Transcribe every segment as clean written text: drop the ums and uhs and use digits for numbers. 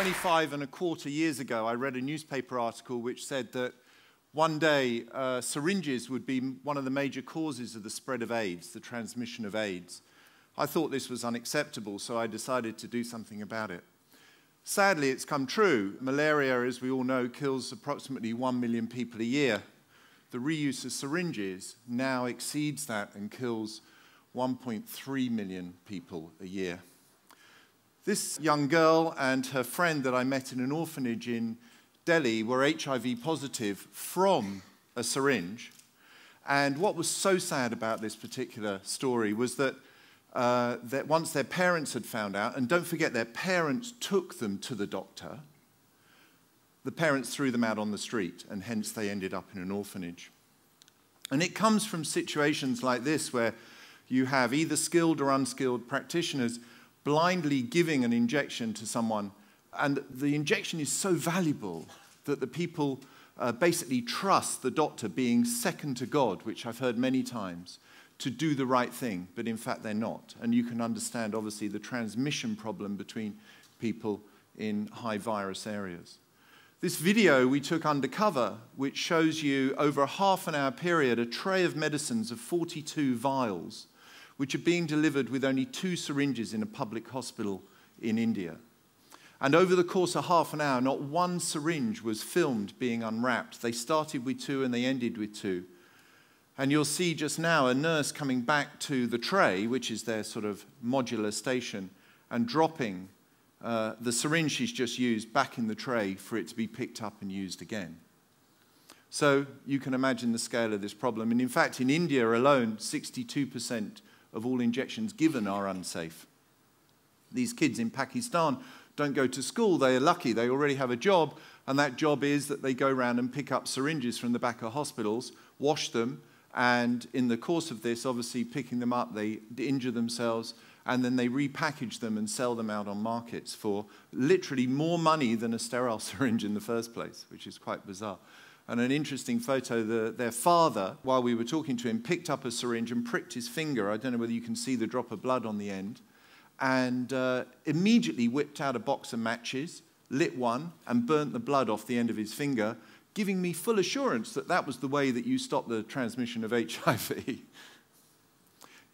25.25 years ago, I read a newspaper article which said that one day syringes would be one of the major causes of the spread of AIDS, the transmission of AIDS. I thought this was unacceptable, so I decided to do something about it. Sadly, it's come true. Malaria, as we all know, kills approximately 1 million people a year. The reuse of syringes now exceeds that and kills 1.3 million people a year. This young girl and her friend that I met in an orphanage in Delhi were HIV positive from a syringe. And what was so sad about this particular story was that, once their parents had found out, and don't forget their parents took them to the doctor, the parents threw them out on the street, and hence they ended up in an orphanage. And it comes from situations like this where you have either skilled or unskilled practitioners blindly giving an injection to someone, and the injection is so valuable that the people basically trust the doctor, being second to God, which I've heard many times, to do the right thing, but in fact they're not. And you can understand, obviously, the transmission problem between people in high virus areas. This video we took undercover, which shows you over a half-an-hour period a tray of medicines of 42 vials, which are being delivered with only 2 syringes in a public hospital in India. And over the course of half an hour, not one syringe was filmed being unwrapped. They started with 2 and they ended with 2. And you'll see just now a nurse coming back to the tray, which is their sort of modular station, and dropping the syringe she's just used back in the tray for it to be picked up and used again. So you can imagine the scale of this problem. And in fact, in India alone, 62% of all injections given are unsafe. These kids in Pakistan don't go to school. They are lucky. They already have a job, and that job is that they go around and pick up syringes from the back of hospitals, wash them, and in the course of this, obviously picking them up, they injure themselves, and then they repackage them and sell them out on markets for literally more money than a sterile syringe in the first place, which is quite bizarre. And an interesting photo, their father, while we were talking to him, picked up a syringe and pricked his finger. I don't know whether you can see the drop of blood on the end. And immediately whipped out a box of matches, lit one, and burnt the blood off the end of his finger, giving me full assurance that that was the way that you stop the transmission of HIV.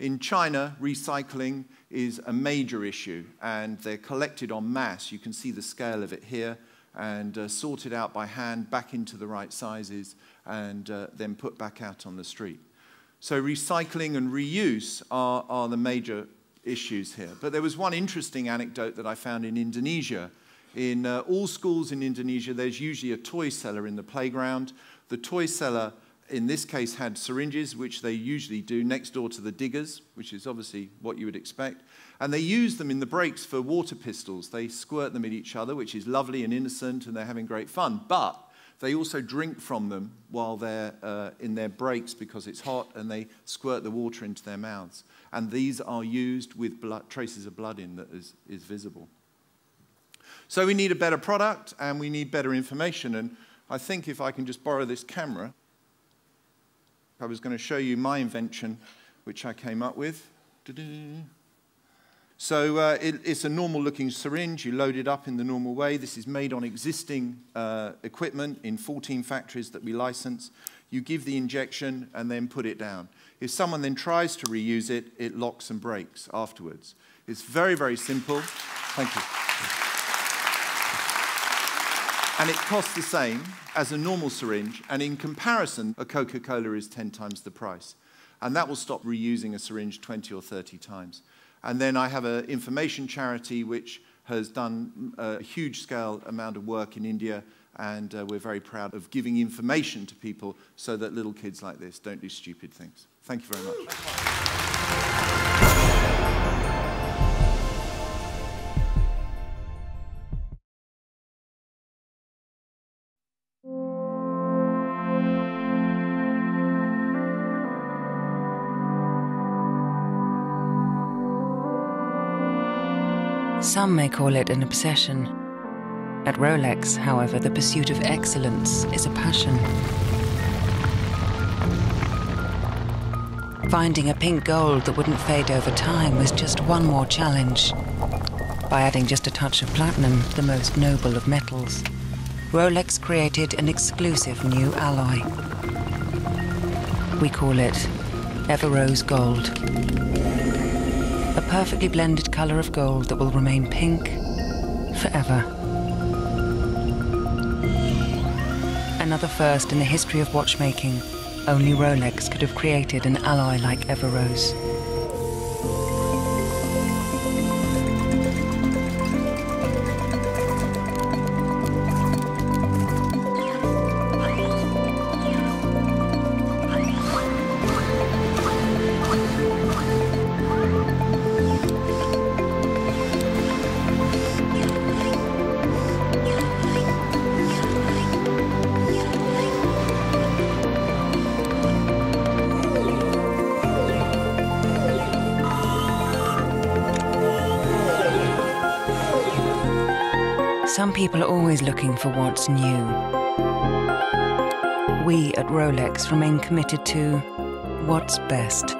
In China, recycling is a major issue, and they're collected en masse. You can see the scale of it here, and sorted out by hand back into the right sizes, and then put back out on the street. So recycling and reuse are the major issues here. But there was one interesting anecdote that I found in Indonesia. In all schools in Indonesia, there's usually a toy cellar in the playground. The toy cellar, in this case, had syringes, which they usually do next door to the diggers, which is obviously what you would expect. And they use them in the breaks for water pistols. They squirt them at each other, which is lovely and innocent, and they're having great fun. But they also drink from them while they're in their breaks because it's hot, and they squirt the water into their mouths. And these are used with blood, traces of blood in that is visible. So we need a better product, and we need better information. And I think if I can just borrow this camera, I was going to show you my invention, which I came up with. So it's a normal-looking syringe. You load it up in the normal way. This is made on existing equipment in 14 factories that we license. You give the injection and then put it down. If someone then tries to reuse it, it locks and breaks afterwards. It's very, very simple. Thank you. And it costs the same as a normal syringe, and in comparison, a Coca-Cola is 10 times the price. And that will stop reusing a syringe 20 or 30 times. And then I have an information charity which has done a huge-scale amount of work in India, and we're very proud of giving information to people so that little kids like this don't do stupid things. Thank you very much. Some may call it an obsession. At Rolex, however, the pursuit of excellence is a passion. Finding a pink gold that wouldn't fade over time was just one more challenge. By adding just a touch of platinum, the most noble of metals, Rolex created an exclusive new alloy. We call it Ever-Rose Gold. A perfectly blended color of gold that will remain pink forever. Another first in the history of watchmaking. Only Rolex could have created an alloy like Ever-Rose. Some people are always looking for what's new. We at Rolex remain committed to what's best.